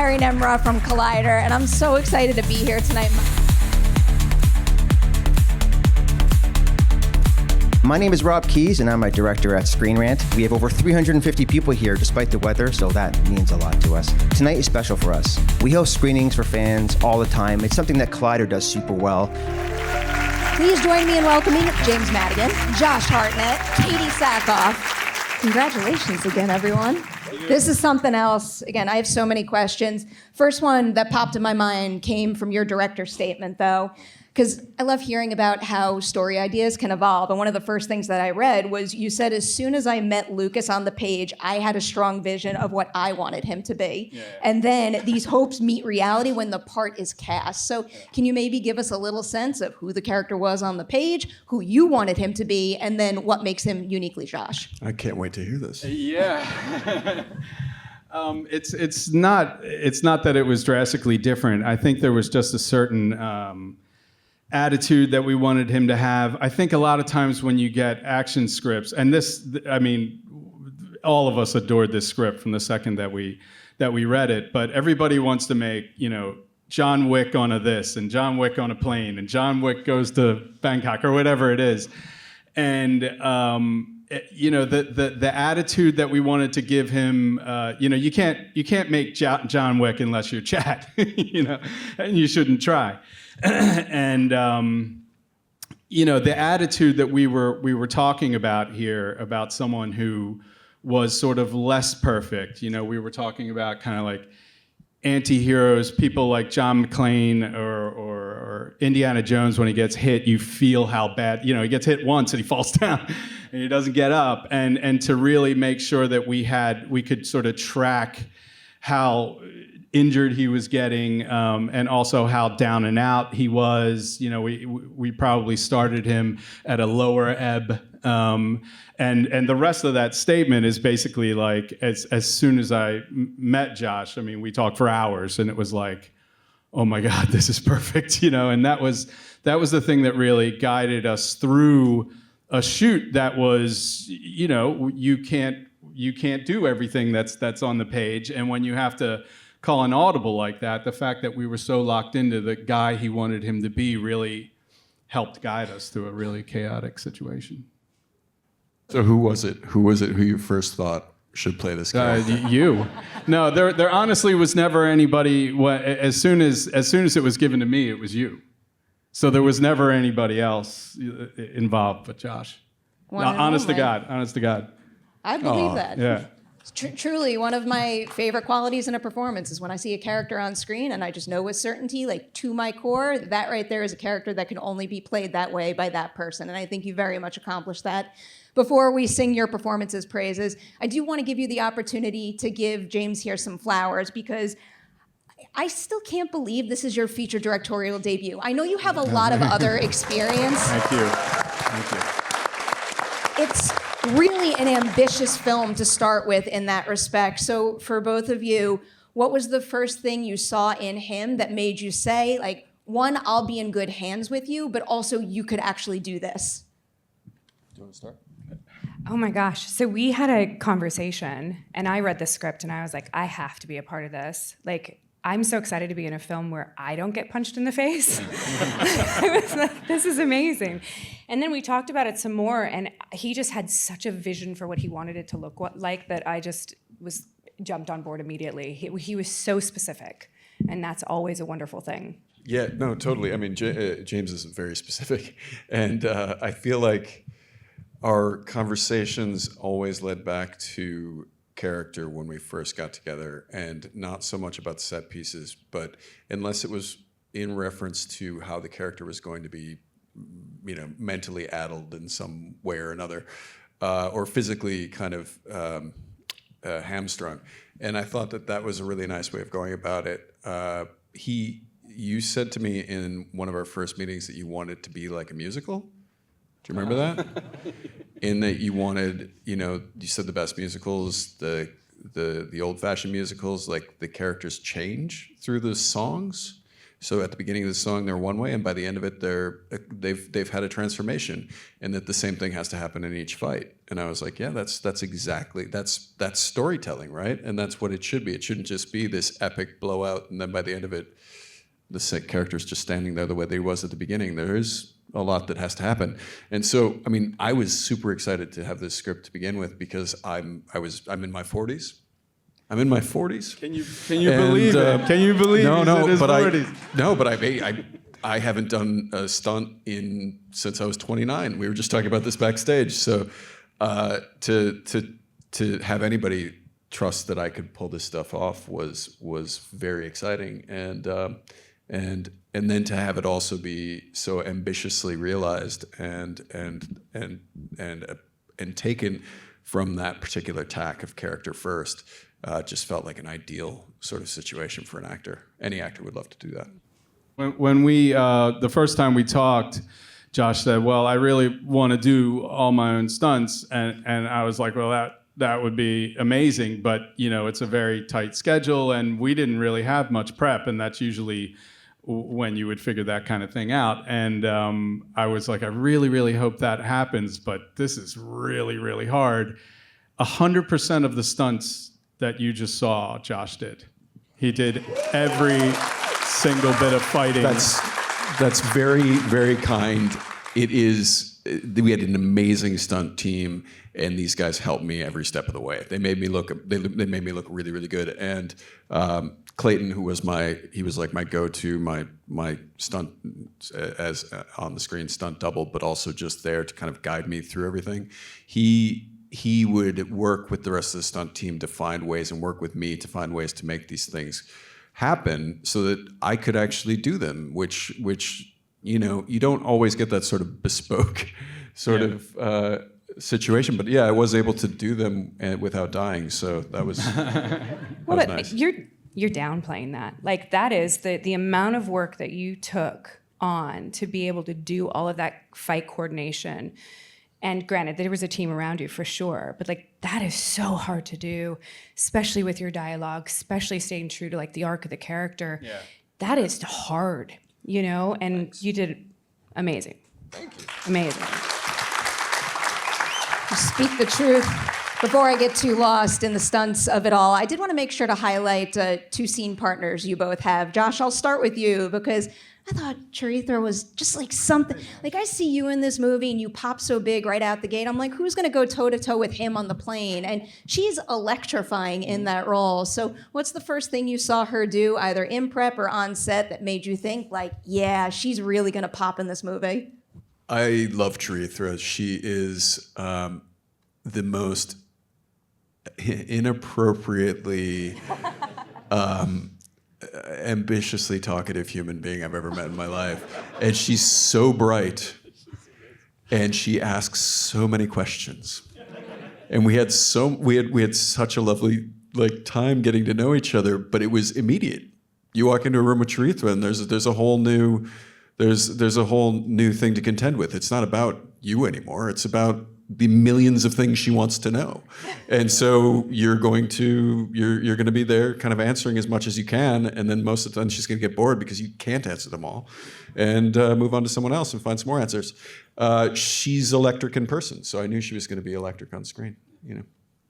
Harry Nemra from Collider, and I'm so excited to be here tonight. My name is Rob Keys, and I'm a director at Screen Rant. We have over 350 people here despite the weather, so that means a lot to us. Tonight is special for us. We host screenings for fans all the time. It's something that Collider does super well. Please join me in welcoming James Madigan, Josh Hartnett, Katee Sackhoff. Congratulations again, everyone. This is something else. Again, I have so many questions. First one that popped in my mind came from your director's statement, though, because I love hearing about how story ideas can evolve. And one of the first things that I read was you said, as soon as I met Lucas on the page, I had a strong vision of what I wanted him to be. Yeah. And then these hopes meet reality when the part is cast. So can you maybe give us a little sense of who the character was on the page, who you wanted him to be, and then what makes him uniquely Josh? I can't wait to hear this. Yeah. It's not that it was drastically different. I think there was just a certain attitude that we wanted him to have. I think a lot of times when you get action scripts, and this, I mean, all of us adored this script from the second that we read it, but everybody wants to make, John Wick on a this, and John Wick on a plane, and John Wick goes to Bangkok, or whatever it is. And, the attitude that we wanted to give him, you can't make John Wick unless you're Chad, and you shouldn't try. And the attitude that we were talking about here, about someone who was sort of less perfect. We were talking about kind of like anti-heroes, people like John McClane or Indiana Jones. When he gets hit, you feel how bad. He gets hit once and he falls down and he doesn't get up. And to really make sure that we could sort of track how injured he was getting, and also how down and out he was. We probably started him at a lower ebb, and the rest of that statement is basically like, as soon as I met Josh, I mean, we talked for hours, and it was like, oh my God, this is perfect, and that was the thing that really guided us through a shoot that was, you can't do everything that's on the page, and when you have to call an audible like that, the fact that we were so locked into the guy he wanted him to be really helped guide us through a really chaotic situation. So who was it who you first thought should play this character? You. No, there honestly was never anybody. As soon as it was given to me, it was you. So there was never anybody else involved but Josh. Honest to God. I believe that. Yeah. Truly, one of my favorite qualities in a performance is when I see a character on screen and I just know with certainty, like to my core, that right there is a character that can only be played that way by that person. And I think you very much accomplished that. Before we sing your performance's praises, I do want to give you the opportunity to give James here some flowers, because I still can't believe this is your feature directorial debut. I know you have a lot of other experience. Thank you. It's really an ambitious film to start with in that respect. So for both of you, what was the first thing you saw in him that made you say, like, one, I'll be in good hands with you, but also you could actually do this? Do you want to start? Oh my gosh. So we had a conversation and I read the script and I was like, I have to be a part of this. Like, I'm so excited to be in a film where I don't get punched in the face. I was like, this is amazing. And then we talked about it some more, and he just had such a vision for what he wanted it to look like that I just jumped on board immediately. He was so specific, and that's always a wonderful thing. Yeah, no, totally. I mean, James is very specific, and I feel like our conversations always led back to character when we first got together, and not so much about set pieces, but unless it was in reference to how the character was going to be, mentally addled in some way or another, or physically kind of hamstrung. And I thought that was a really nice way of going about it. You said to me in one of our first meetings that you wanted to be like a musical. Do you remember that? In that you wanted, you said the best musicals, the old-fashioned musicals, like the characters change through the songs. So at the beginning of the song, they're one way, and by the end of it, they've had a transformation, and that the same thing has to happen in each fight. And I was like, yeah, that's storytelling, right? And that's what it should be. It shouldn't just be this epic blowout, and then by the end of it, the character's just standing there the way they was at the beginning. There is a lot that has to happen. And so, I mean, I was super excited to have this script to begin with because I'm in my 40s. I'm in my 40s. Can you believe it? Can you believe he's in his 40s? I haven't done a stunt since I was 29. We were just talking about this backstage. So to have anybody trust that I could pull this stuff off was very exciting, and then to have it also be so ambitiously realized and taken from that particular tack of character first, just felt like an ideal sort of situation for an actor. Any actor would love to do that. When we the first time we talked, Josh said, "Well, I really want to do all my own stunts," and I was like, "Well, that would be amazing, but it's a very tight schedule, and we didn't really have much prep, and that's usually when you would figure that kind of thing out." And I was like, I really, really hope that happens, but this is really, really hard. 100% of the stunts that you just saw, Josh did. He did every single bit of fighting. That's very, very kind. It is. We had an amazing stunt team, and these guys helped me every step of the way. They made me look. They made me look really, really good. And Clayton, who was he was like my go-to, my stunt as on the screen stunt double, but also just there to kind of guide me through everything. He would work with the rest of the stunt team to find ways, and work with me to find ways to make these things happen so that I could actually do them, which you don't always get that sort of bespoke sort of situation. But yeah, I was able to do them without dying, so that was, was nice. You're downplaying that. Like, that is the amount of work that you took on to be able to do all of that fight coordination. And granted, there was a team around you for sure, but like, that is so hard to do, especially with your dialogue, especially staying true to like the arc of the character. Yeah. That is hard, and Thanks. You did amazing. Thank you. Amazing. Speak the truth. Before I get too lost in the stunts of it all, I did want to make sure to highlight two scene partners you both have. Josh, I'll start with you because I thought Charithra was just like something. Like, I see you in this movie and you pop so big right out the gate. I'm like, who's going to go toe-to-toe with him on the plane? And she's electrifying in that role. So what's the first thing you saw her do, either in prep or on set, that made you think, like, yeah, she's really going to pop in this movie? I love Charithra. She is the most inappropriately ambitiously talkative human being I've ever met in my life. And she's so bright, and she asks so many questions. And we had such a lovely time getting to know each other, but it was immediate. You walk into a room with Charithra, and there's a whole new thing to contend with. It's not about you anymore. It's about the millions of things she wants to know. And so you're going to be there kind of answering as much as you can, and then most of the time she's going to get bored because you can't answer them all, and move on to someone else and find some more answers. She's electric in person, so I knew she was going to be electric on screen.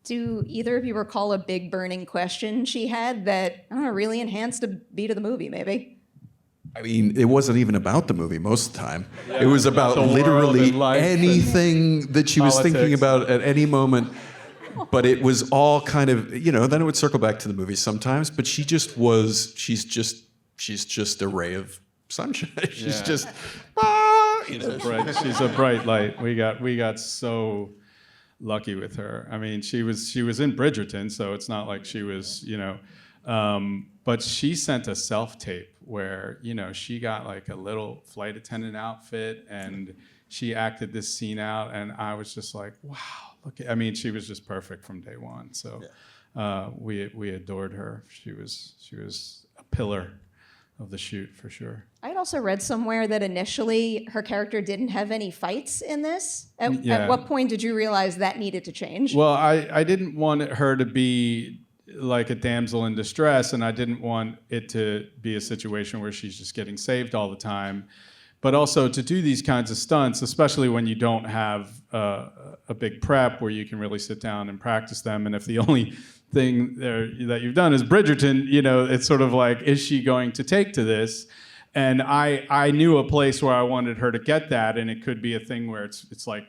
Do either of you recall a big burning question she had that, I don't know, really enhanced a beat of the movie, maybe? I mean, it wasn't even about the movie most of the time. Yeah, it was about literally anything that she was thinking about at any moment. But it was all kind of, then it would circle back to the movie sometimes. But she's just a ray of sunshine. She's just, She's a bright light. We got so lucky with her. I mean, she was in Bridgerton, so it's not like she was, but she sent a self-tape where, she got like a little flight attendant outfit and she acted this scene out, and I was just like, wow, she was just perfect from day one. So we adored her. She was a pillar of the shoot for sure. I had also read somewhere that initially her character didn't have any fights in this. At what point did you realize that needed to change? Well, I didn't want her to be like a damsel in distress, and I didn't want it to be a situation where she's just getting saved all the time. But also to do these kinds of stunts, especially when you don't have a big prep where you can really sit down and practice them, and if the only thing that you've done is Bridgerton, it's sort of like, is she going to take to this? And I knew a place where I wanted her to get that, and it could be a thing where it's like,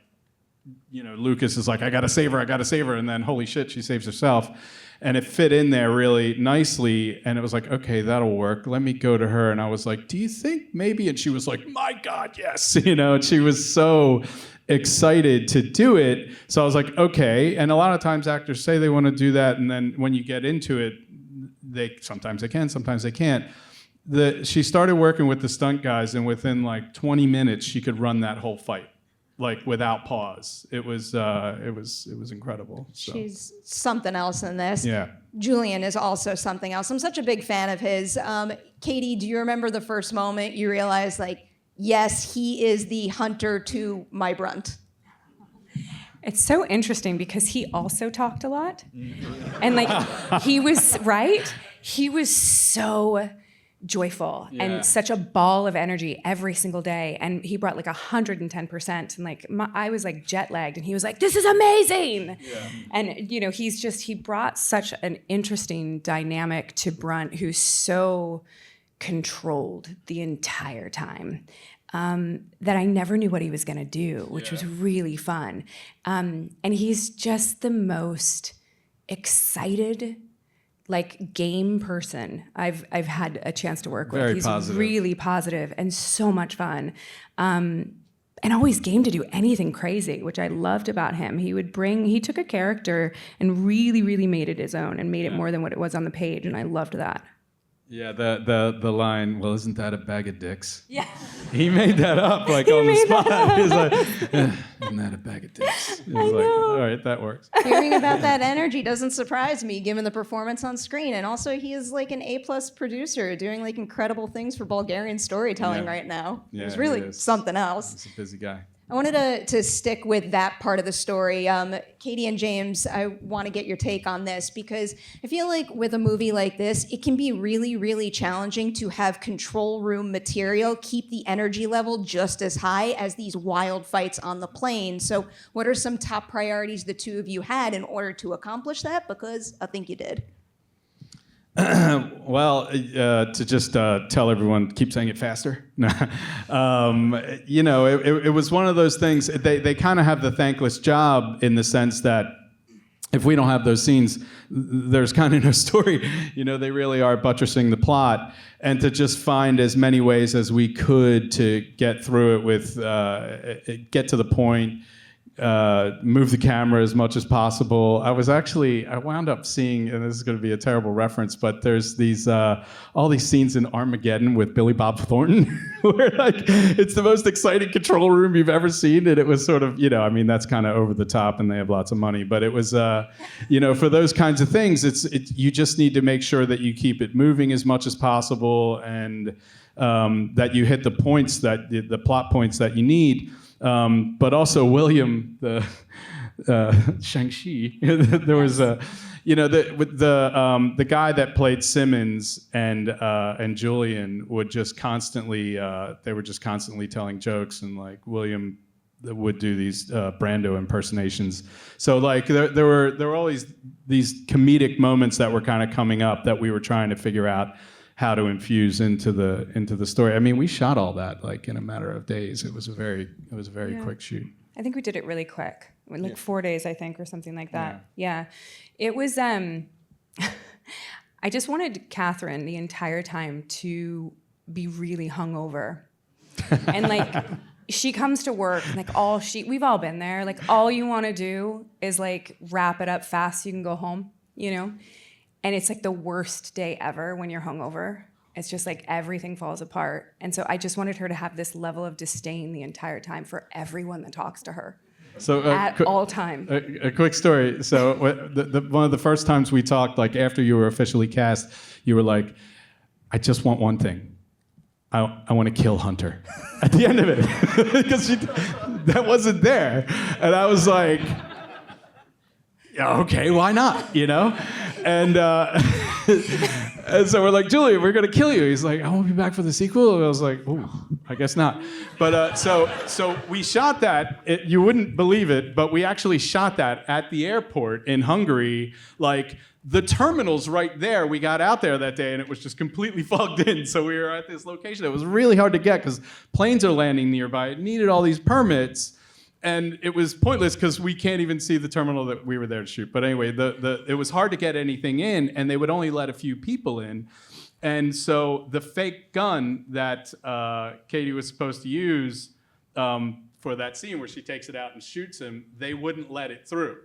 Lucas is like, I gotta save her, and then holy shit, she saves herself. And it fit in there really nicely, and it was like, okay, that'll work. Let me go to her. And I was like, do you think maybe? And she was like, my God, yes. And she was so excited to do it. So I was like, okay. And a lot of times actors say they want to do that, and then when you get into it, sometimes they can, sometimes they can't. She started working with the stunt guys, and within like 20 minutes, she could run that whole fight, like whathout pause. It was incredible. So. She's something else in this. Yeah. Julian is also something else. I'm such a big fan of his. Katee, do you remember the first moment you realized, like, yes, he is the hunter to my Brunt? It's so interesting because he also talked a lot. And like, he was so joyful and such a ball of energy every single day. And he brought like 110%. And like, I was like jet lagged, and he was like, this is amazing. Yeah. And he brought such an interesting dynamic to Brunt, who's so controlled the entire time. That I never knew what he was gonna do, which was really fun. And he's just the most excited, like, game person I've had a chance to work with. Very He's positive. Really positive and so much fun. And always game to do anything crazy, which I loved about him. He took a character and really, really made it his own and made it more than what it was on the page, and I loved that. Yeah, the line, well, isn't that a bag of dicks? Yeah. He made that up, like, on the spot. He was like, isn't that a bag of dicks? He was like, all right, that works. Hearing about that energy doesn't surprise me, given the performance on screen. And also, he is like an A+ producer, doing like incredible things for Bulgarian storytelling right now. Yeah, It's really he is. something else. He's a busy guy. I wanted to stick with that part of the story. Katee and James, I want to get your take on this, because I feel like with a movie like this, it can be really, really challenging to have control room material keep the energy level just as high as these wild fights on the plane. So what are some top priorities the two of you had in order to accomplish that? Because I think you did. Well, to just tell everyone, keep saying it faster. It was one of those things. They kind of have the thankless job in the sense that if we don't have those scenes, there's kind of no story. They really are buttressing the plot, and to just find as many ways as we could to get through it with, get to the point. Move the camera as much as possible. I wound up seeing, and this is going to be a terrible reference, but there's these all these scenes in Armageddon with Billy Bob Thornton, where like it's the most exciting control room you've ever seen, and it was sort of, that's kind of over the top, and they have lots of money, but it was, for those kinds of things, you just need to make sure that you keep it moving as much as possible, and that you hit the points the plot points that you need. But also William, the Shang-Chi, there was the guy that played Simmons and Julian would just constantly they were just constantly telling jokes, and like William would do these Brando impersonations. So like there were always these comedic moments that were kind of coming up that we were trying to figure out how to infuse into the story. I mean, we shot all that like in a matter of days. It was a very quick shoot. I think we did it really quick, like 4 days, I think, or something like that. Yeah. It was. I just wanted Katherine the entire time to be really hungover, and like she comes to work, and like we've all been there. Like all you want to do is like wrap it up fast so you can go home, And it's like the worst day ever when you're hungover. It's just like everything falls apart. And so I just wanted her to have this level of disdain the entire time for everyone that talks to her. So at all time. A quick story. So one of the first times we talked, like after you were officially cast, you were like, I just want one thing. I want to kill Hunter at the end of it. Because that wasn't there. And I was like, yeah, okay, why not, And and so we're like, Julia, we're gonna kill you. He's like, I won't be back for the sequel. And I was like, oh, I guess not. But so we shot that. You wouldn't believe it, but we actually shot that at the airport in Hungary. Like the terminal's right there. We got out there that day, and it was just completely fogged in. So we were at this location. It was really hard to get because planes are landing nearby. It needed all these permits. And it was pointless because we can't even see the terminal that we were there to shoot. But anyway, it was hard to get anything in, and they would only let a few people in. And so the fake gun that Katee was supposed to use for that scene where she takes it out and shoots him, they wouldn't let it through.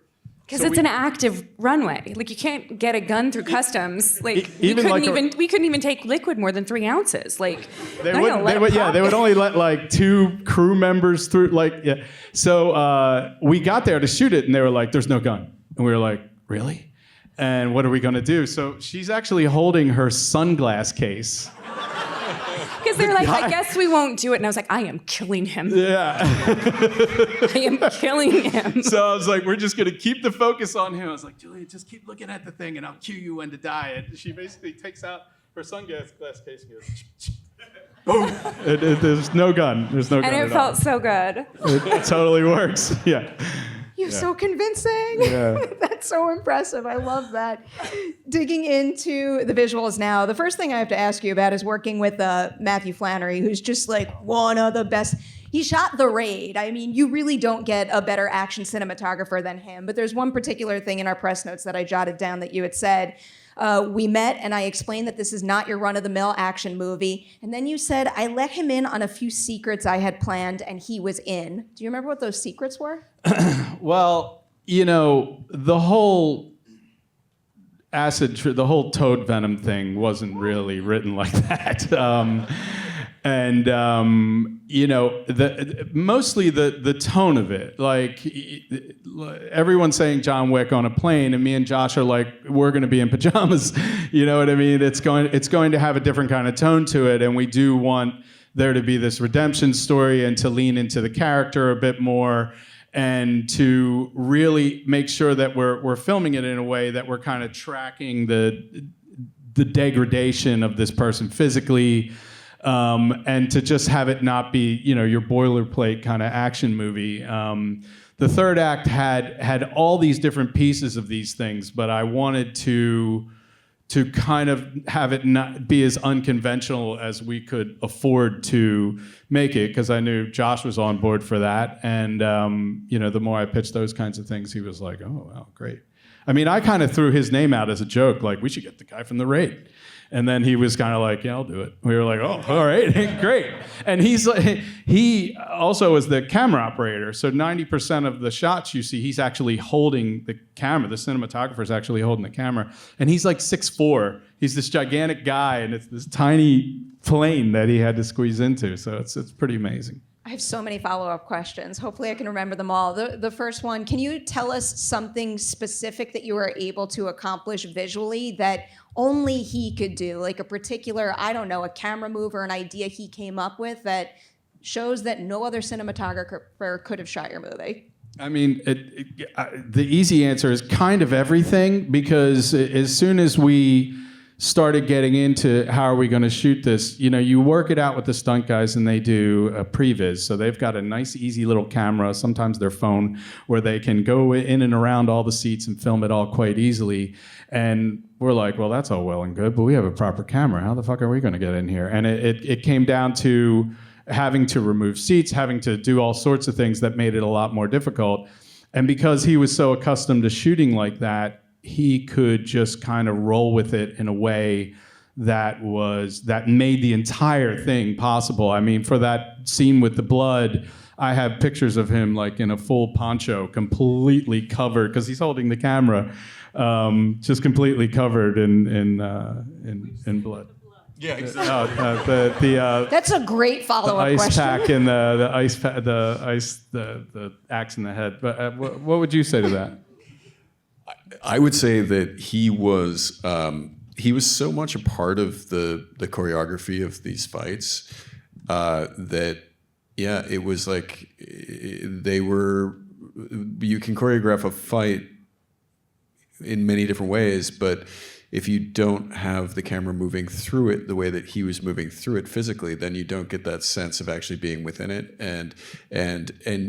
Because it's an active runway. Like, you can't get a gun through customs. Like, we even couldn't even take liquid more than 3 ounces. Like, they would only let like 2 crew members through. Like, yeah. So we got there to shoot it, and they were like, "There's no gun," and we were like, "Really?" And what are we gonna do? So she's actually holding her sunglass case. Because they're like, I guess we won't do it. And I was like, I am killing him. Yeah. I am killing him. So I was like, we're just going to keep the focus on him. I was like, Julia, just keep looking at the thing and I'll cue you when to die. And she basically takes out her sunglass case and goes, boom. There's no gun. There's no gun. And it felt so good. It totally works. Yeah. You're so convincing. Yeah. That's so impressive. I love that. Digging into the visuals now, the first thing I have to ask you about is working with Matthew Flannery, who's just like one of the best. He shot The Raid. I mean, you really don't get a better action cinematographer than him. But there's one particular thing in our press notes that I jotted down that you had said. We met and I explained that this is not your run-of-the-mill action movie. And then you said, I let him in on a few secrets I had planned and he was in. Do you remember what those secrets were? Well, you know, the whole the whole toad venom thing wasn't really written like that. You know, mostly the tone of it. Like, everyone's saying John Wick on a plane, and me and Josh are like, we're going to be in pajamas. You know what I mean? It's going to have a different kind of tone to it, and we do want there to be this redemption story and to lean into the character a bit more, and to really make sure that we're filming it in a way that we're kind of tracking the degradation of this person physically. And to just have it not be, you know, your boilerplate kind of action movie. The third act had all these different pieces of these things, but I wanted to kind of have it not be as unconventional as we could afford to make it, because I knew Josh was on board for that. And you know, the more I pitched those kinds of things, he was like, "Oh, well, great." I mean, I kind of threw his name out as a joke, like, we should get the guy from The Raid. And then he was kind of like, yeah, I'll do it. We were like, oh, all right, great. And he also is the camera operator. So 90% of the shots you see, he's actually holding the camera. The cinematographer's actually holding the camera. And he's like 6'4". He's this gigantic guy, and it's this tiny plane that he had to squeeze into. So it's pretty amazing. I have so many follow-up questions. Hopefully I can remember them all. The first one, can you tell us something specific that you were able to accomplish visually that only he could do? Like a particular, I don't know, a camera move or an idea he came up with that shows that no other cinematographer could have shot your movie? I mean, the easy answer is kind of everything, because as soon as we started getting into how are we going to shoot this, you know, you work it out with the stunt guys and they do a previs. So they've got a nice, easy little camera, sometimes their phone, where they can go in and around all the seats and film it all quite easily. And we're like, well, that's all well and good, but we have a proper camera. How the fuck are we going to get in here? And it came down to having to remove seats, having to do all sorts of things that made it a lot more difficult. And because he was so accustomed to shooting like that, he could just kind of roll with it in a way that made the entire thing possible. I mean, for that scene with the blood, I have pictures of him like in a full poncho, completely covered, because he's holding the camera, just completely covered in blood. Yeah, exactly. That's a great follow-up ice question. pack and the axe in the head. But what would you say to that? I would say that he was so much a part of the choreography of these fights that, yeah, it was like you can choreograph a fight in many different ways, but if you don't have the camera moving through it the way that he was moving through it physically, then you don't get that sense of actually being within it. And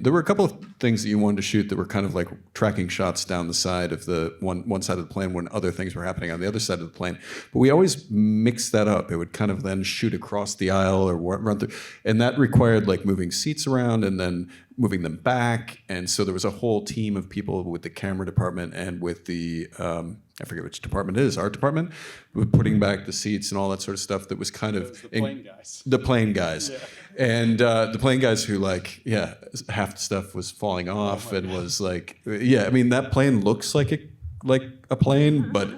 there were a couple of things that you wanted to shoot that were kind of like tracking shots down the side of the one side of the plane when other things were happening on the other side of the plane. But we always mixed that up. It would kind of then shoot across the aisle or run through, and that required like moving seats around and then moving them back. And so there was a whole team of people with the camera department and with the I forget which department it is, art department, with putting back the seats and all that sort of stuff that was kind of the plane guys. The plane guys. Yeah. And the plane guys who half the stuff was falling off and was like, I mean, that plane looks like a plane, but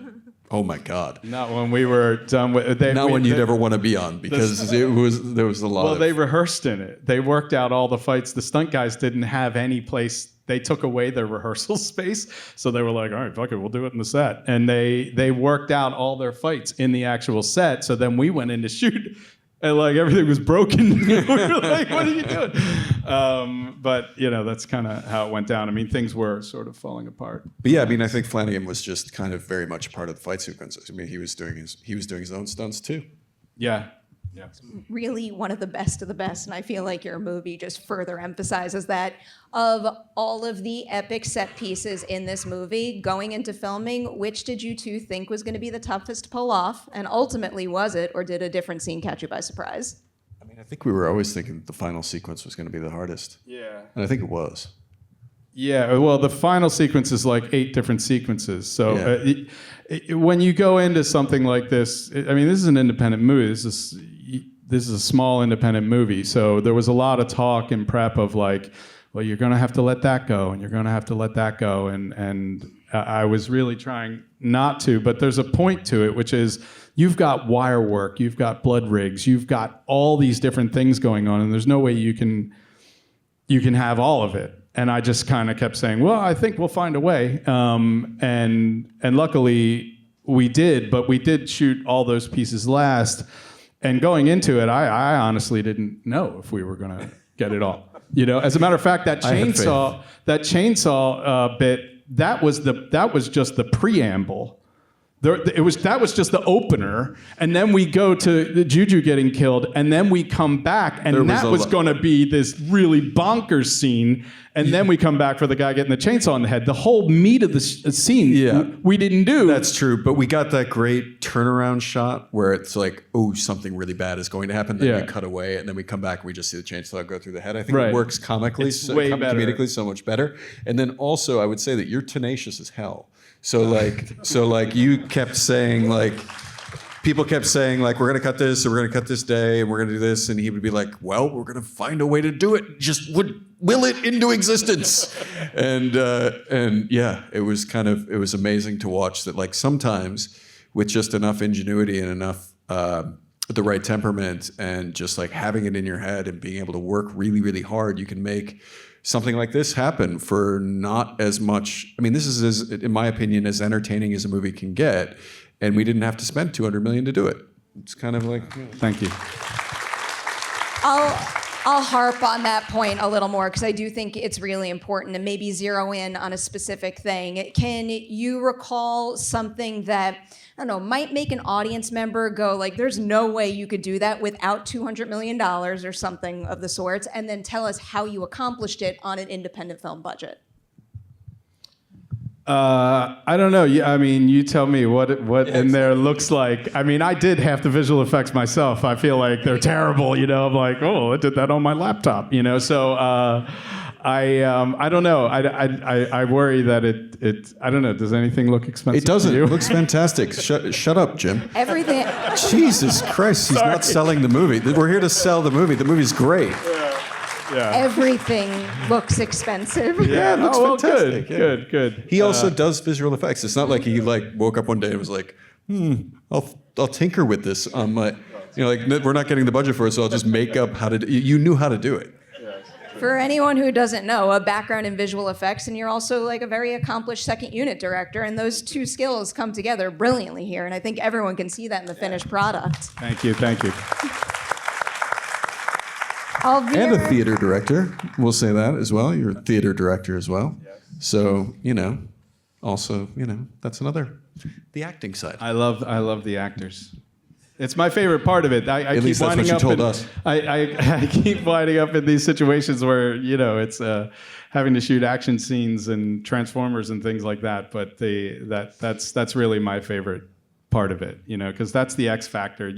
oh my God. Not when we were done with it. Not one you'd ever want to be on, because there was a lot Well, they rehearsed in it. They worked out all the fights. The stunt guys didn't have any place. They took away their rehearsal space. So they were like, all right, fuck it, we'll do it in the set. And they worked out all their fights in the actual set. So then we went in to shoot and like everything was broken. We were like, what are you doing? But that's kind of how it went down. I mean, things were sort of falling apart. But yeah, I mean, I think Flanagan was just kind of very much a part of the fight sequences. I mean, he was doing his own stunts too. Yeah. Really one of the best, and I feel like your movie just further emphasizes that. Of all of the epic set pieces in this movie, going into filming, which did you two think was going to be the toughest to pull off? And ultimately, was it, or did a different scene catch you by surprise? I mean, I think we were always thinking that the final sequence was going to be the hardest. Yeah. And I think it was. Yeah, well, the final sequence is like 8 different sequences. So when you go into something like this, I mean, this is an independent movie. This is a small independent movie. So there was a lot of talk and prep of like, well, you're going to have to let that go, and you're going to have to let that go. And I was really trying not to, but there's a point to it, which is you've got wire work, you've got blood rigs, you've got all these different things going on, and there's no way you can have all of it. And I just kind of kept saying, well, I think we'll find a way. And luckily we did, but we did shoot all those pieces last. And going into it, I honestly didn't know if we were going to get it all. As a matter of fact, that chainsaw bit, that was just the preamble. That was just the opener, and then we go to the Juju getting killed, and then we come back, and that was going to be this really bonkers scene, and then we come back for the guy getting the chainsaw in the head. The whole meat of the scene we didn't do. That's true, but we got that great turnaround shot where it's like, oh, something really bad is going to happen, then we cut away, and then we come back and we just see the chainsaw go through the head. I think it works comedically so much better. And then also, I would say that you're tenacious as hell. So you kept saying like, people kept saying like, we're gonna cut this, or we're gonna cut this day, and we're gonna do this, and he would be like, well, we're gonna find a way to do it. Just will it into existence. And it was amazing to watch that. Like sometimes with just enough ingenuity and enough the right temperament and just like having it in your head and being able to work really, really hard, you can make something like this happen for not as much. I mean, this is, in my opinion, as entertaining as a movie can get, and we didn't have to spend $200 million to do it. It's kind of like, thank you. I'll harp on that point a little more, because I do think it's really important, and maybe zero in on a specific thing. Can you recall something that, I don't know, might make an audience member go like, there's no way you could do that without $200 million or something of the sorts, and then tell us how you accomplished it on an independent film budget? I don't know. I mean, you tell me what in there looks like. I mean, I did half the visual effects myself. I feel like they're terrible. I'm like, oh, I did that on my laptop. So I don't know. I worry that it. I don't know. Does anything look expensive? It doesn't. To you? It looks fantastic. Shut up, Jim. Everything. Jesus Christ, he's not selling the movie. We're here to sell the movie. The movie's great. Yeah. Everything looks expensive. Yeah, it looks fantastic. Good. He also does visual effects. It's not like he woke up one day and was like, I'll tinker with this on my, we're not getting the budget for it, so I'll just make up how to do. You knew how to do it. For anyone who doesn't know, a background in visual effects, and you're also like a very accomplished second unit director, and those two skills come together brilliantly here, and I think everyone can see that in the finished product. Thank you. And a theater director. We'll say that as well. You're a theater director as well. Yes. So, also, that's the acting side. I love the actors. It's my favorite part of it. I keep least that's what winding you up told in, us. I keep winding up in these situations where it's having to shoot action scenes and Transformers and things like that. But that's really my favorite part of it, because that's the X factor.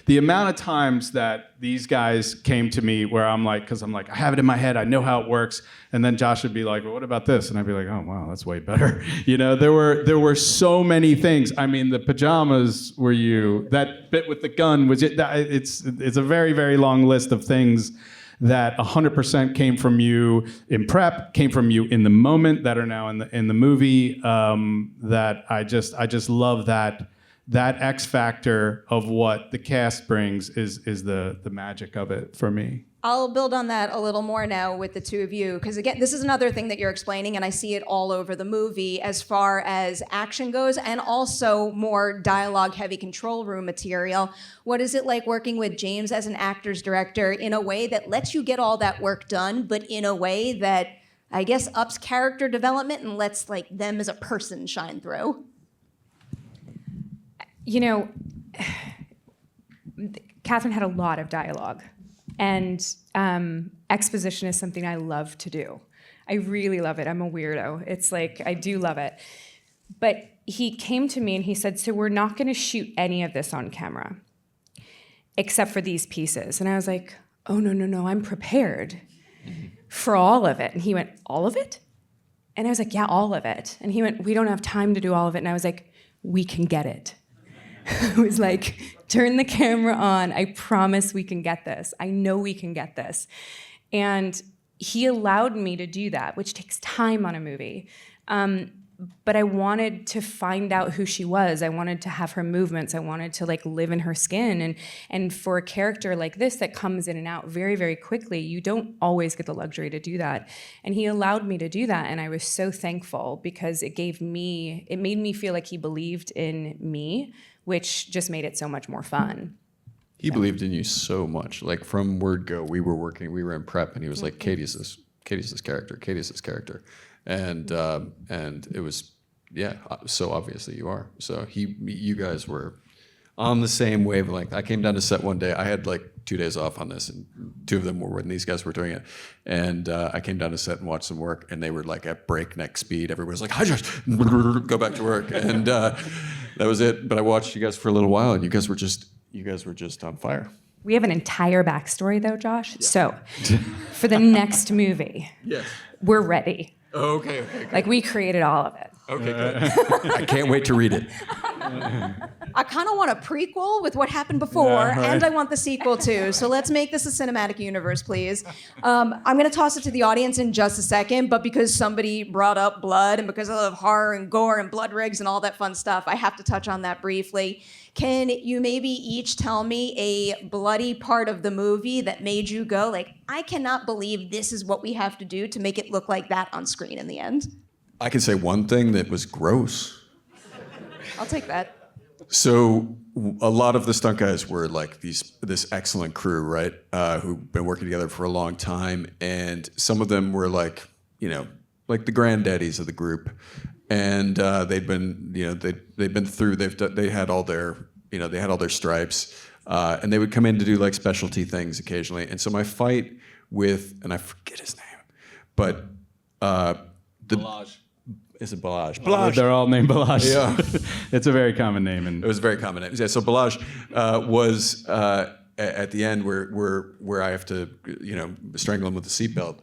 The amount of times that these guys came to me where I'm like, I have it in my head, I know how it works, and then Josh would be like, well, what about this? And I'd be like, oh wow, that's way better. There were so many things. I mean, the pajamas were you. That bit with the gun was it. It's a very, very long list of things that 100% came from you in prep, came from you in the moment, that are now in the movie. That I just love that X factor of what the cast brings is the magic of it for me. I'll build on that a little more now with the two of you, because again, this is another thing that you're explaining, and I see it all over the movie as far as action goes, and also more dialogue-heavy control room material. What is it like working with James as an actor's director in a way that lets you get all that work done, but in a way that, I guess, ups character development and lets them as a person shine through? Katherine had a lot of dialogue, and exposition is something I love to do. I really love it. I'm a weirdo. It's I do love it. But he came to me and he said, so we're not going to shoot any of this on camera, except for these pieces. And I was like, oh, no, I'm prepared for all of it. And he went, all of it? And I was like, yeah, all of it. And he went, we don't have time to do all of it. And I was like, we can get it. I was like, turn the camera on. I promise we can get this. I know we can get this. And he allowed me to do that, which takes time on a movie. But I wanted to find out who she was. I wanted to have her movements. I wanted to live in her skin. And for a character like this that comes in and out very, very quickly, you don't always get the luxury to do that. And he allowed me to do that. And I was so thankful because it made me feel like he believed in me, which just made it so much more fun. He believed in you so much. From word go, we were in prep, and he was like, Katie's this character. And it was, so obviously you are. So you guys were on the same wavelength. I came down to set one day. I had 2 days off on this, and 2 of them were when these guys were doing it. And I came down to set and watched them work, and they were at breakneck speed. Everybody was like, hi, Josh, go back to work. And that was it. But I watched you guys for a little while, and you guys were just on fire. We have an entire backstory though, Josh. Yeah. So for the next movie, we're ready. Okay. We created all of it. Okay, good. I can't wait to read it. I kind of want a prequel with what happened before, and I want the sequel too. So let's make this a cinematic universe, please. I'm going to toss it to the audience in just a second, but because somebody brought up blood, and because I love horror and gore and blood rigs and all that fun stuff, I have to touch on that briefly. Can you maybe each tell me a bloody part of the movie that made you go, I cannot believe this is what we have to do to make it look like that on screen in the end? I can say one thing that was gross. I'll take that. So a lot of the stunt guys were this excellent crew, right? Who've been working together for a long time, and some of them were the granddaddies of the group, and they'd been through. They had all their stripes, and they would come in to do specialty things occasionally. And so my fight with, and I forget his name, but Balaj. Is it Balaj? Balaj. They're all named Balaj. Yeah. It's a very common name. It was a very common name. Yeah, so Balaj was at the end where I have to strangle him with the seatbelt.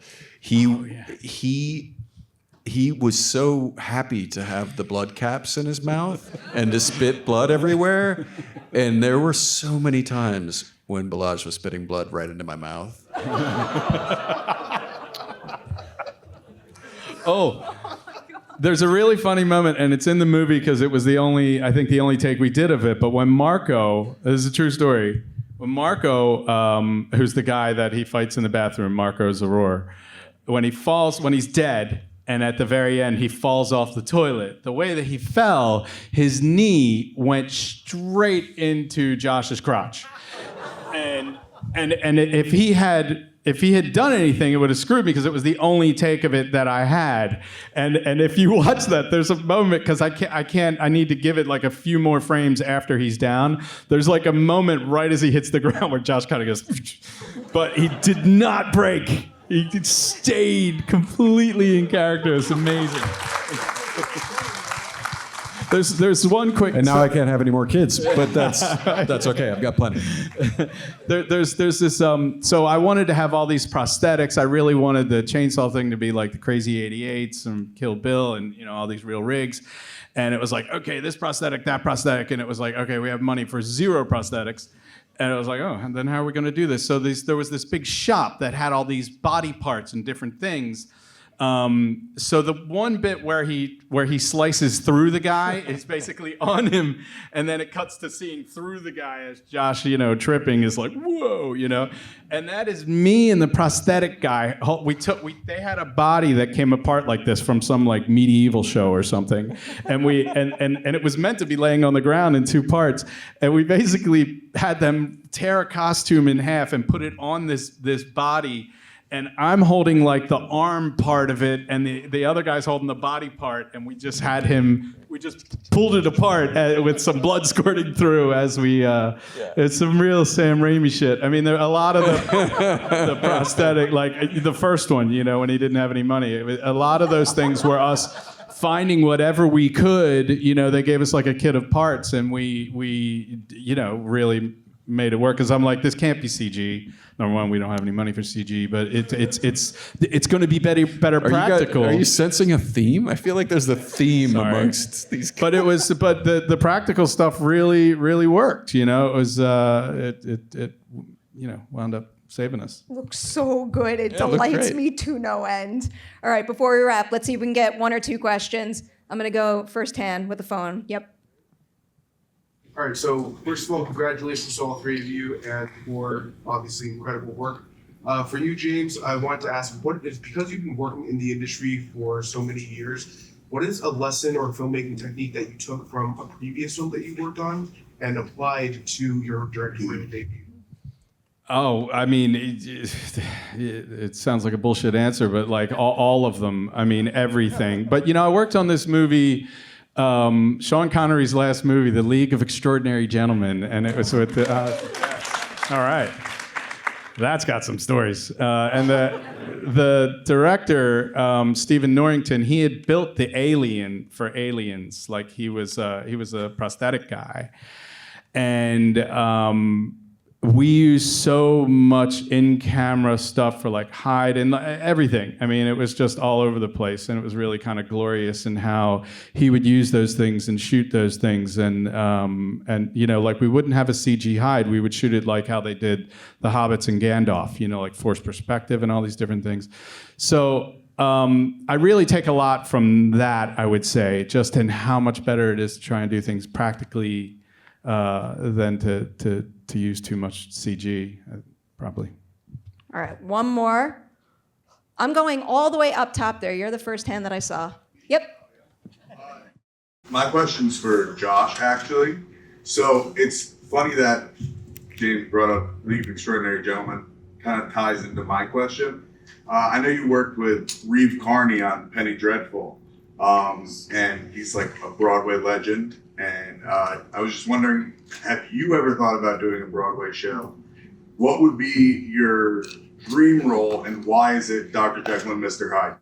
He was so happy to have the blood caps in his mouth and to spit blood everywhere. And there were so many times when Balaj was spitting blood right into my mouth. Oh, there's a really funny moment, and it's in the movie because it was the only take we did of it. But when Marco, this is a true story, when Marco, who's the guy that he fights in the bathroom, Marco Zaror, when he's dead, and at the very end he falls off the toilet, the way that he fell, his knee went straight into Josh's crotch. And if he had if he had done anything, it would have screwed me because it was the only take of it that I had. And if you watch that, there's a moment, because I need to give it like a few more frames after he's down. There's like a moment right as he hits the ground where Josh kind of goes, but he did not break. He stayed completely in character. It's amazing. There's one quick. And now I can't have any more kids, but that's okay. I've got plenty. There's this. So I wanted to have all these prosthetics. I really wanted the chainsaw thing to be like the Crazy 88s and Kill Bill, and all these real rigs. And it was like, okay, this prosthetic, that prosthetic, and it was like, okay, we have money for 0 prosthetics. And I was like, oh, and then how are we going to do this? So there was this big shop that had all these body parts and different things. So the one bit where he slices through the guy is basically on him, and then it cuts to seeing through the guy as Josh, tripping is like, whoa, and that is me and the prosthetic guy. They had a body that came apart like this from some like medieval show or something, and and it was meant to be laying on the ground in 2 parts, and we basically had them tear a costume in half and put it on this body. And I'm holding like the arm part of it, and the other guy's holding the body part, and we just pulled it apart with some blood squirting through as we, it's some real Sam Raimi shit. I mean, there a lot of the prosthetic, like the first one, when he didn't have any money, a lot of those things were us finding whatever we could, they gave us like a kit of parts, and we really made it work, because I'm like, this can't be CG. Number one, we don't have any money for CG, but it's going to be better practical. Are you sensing a theme? I feel like there's a theme amongst these guys. But the practical stuff really worked. It was it wound up saving us. Looks so good. It delights me to no end. All right, before we wrap, let's see if we can get 1 or 2 questions. I'm going to go first hand with the phone. Yep. All right, so first of all, congratulations to all 3 of you and for obviously incredible work. For you, James, I wanted to ask, because you've been working in the industry for so many years, what is a lesson or a filmmaking technique that you took from a previous film that you worked on and applied to your directing debut? Oh, I mean, it sounds like a bullshit answer, but like all of them. I mean, everything. But I worked on this movie. Sean Connery's last movie, The League of Extraordinary Gentlemen, and it was with all right, that's got some stories. And the director, Stephen Norrington, he had built the alien for Aliens, like he was a prosthetic guy, and we use so much in-camera stuff for like hide and everything. I mean, it was just all over the place, and it was really kind of glorious in how he would use those things and shoot those things. And like we wouldn't have a CG hide. We would shoot it like how they did the Hobbits and Gandalf, like forced perspective and all these different things. So I really take a lot from that, I would say, just in how much better it is to try and do things practically than to use too much CG, probably. All right, 1 more. I'm going all the way up top there. You're the first hand that I saw. Yep. My question's for Josh, actually. So it's funny that James brought up League of Extraordinary Gentlemen. Kind of ties into my question. I know you worked with Reeve Carney on Penny Dreadful, and he's like a Broadway legend. And I was just wondering, have you ever thought about doing a Broadway show? What would be your dream role, and why is it Dr. Jekyll and Mr. Hyde?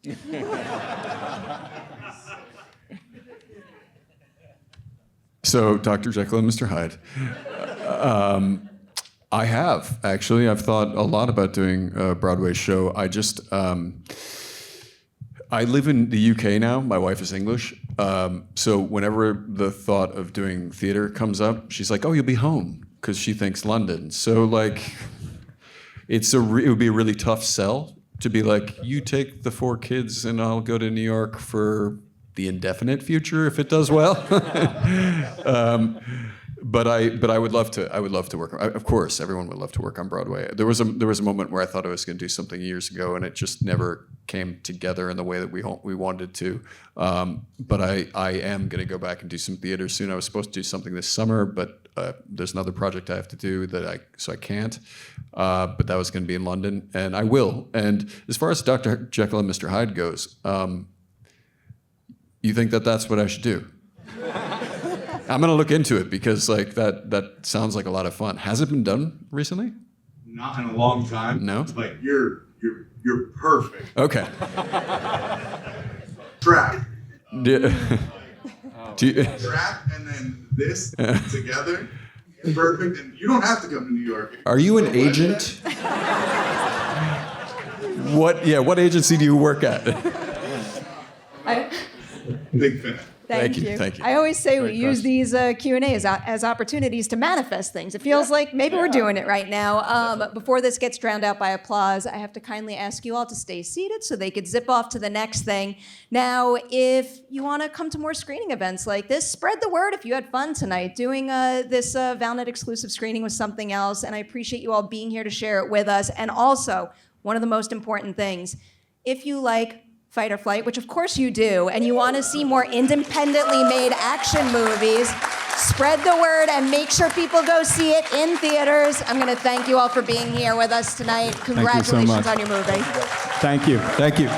So, Dr. Jekyll and Mr. Hyde. I have, actually. I've thought a lot about doing a Broadway show. I live in the UK now. My wife is English. So whenever the thought of doing theater comes up, she's like, oh, you'll be home, because she thinks London. So like, it would be a really tough sell to be like, you take the 4 kids and I'll go to New York for the indefinite future if it does well. but I would love to work. Of course, everyone would love to work on Broadway. There was a moment where I thought I was going to do something years ago, and it just never came together in the way that we wanted to. But I am going to go back and do some theater soon. I was supposed to do something this summer, but there's another project I have to do so I can't. But that was going to be in London, and I will. And as far as Dr. Jekyll and Mr. Hyde goes, you think that that's what I should do? I'm gonna look into it because like that sounds like a lot of fun. Has it been done recently? Not in a long time. No? Like you're perfect. Okay. Trap. Do you- Trap and then this together. Perfect. And you don't have to come to New York. Are you an agent? What agency do you work at? Big fan. Thank you. Thank you. I always say we Great use question. these Q&As as opportunities to manifest things. It feels like maybe we're doing it right now. But before this gets drowned out by applause, I have to kindly ask you all to stay seated so they could zip off to the next thing. Now, if you want to come to more screening events like this, spread the word if you had fun tonight. Doing this ValNet exclusive screening was something else, and I appreciate you all being here to share it with us. And also, one of the most important things, if you like fight or flight, which of course you do, and you want to see more independently made action movies, spread the word and make sure people go see it in theaters. I'm going to thank you all for being here with us tonight. Congratulations much. on your movie. Thank you. Thank you.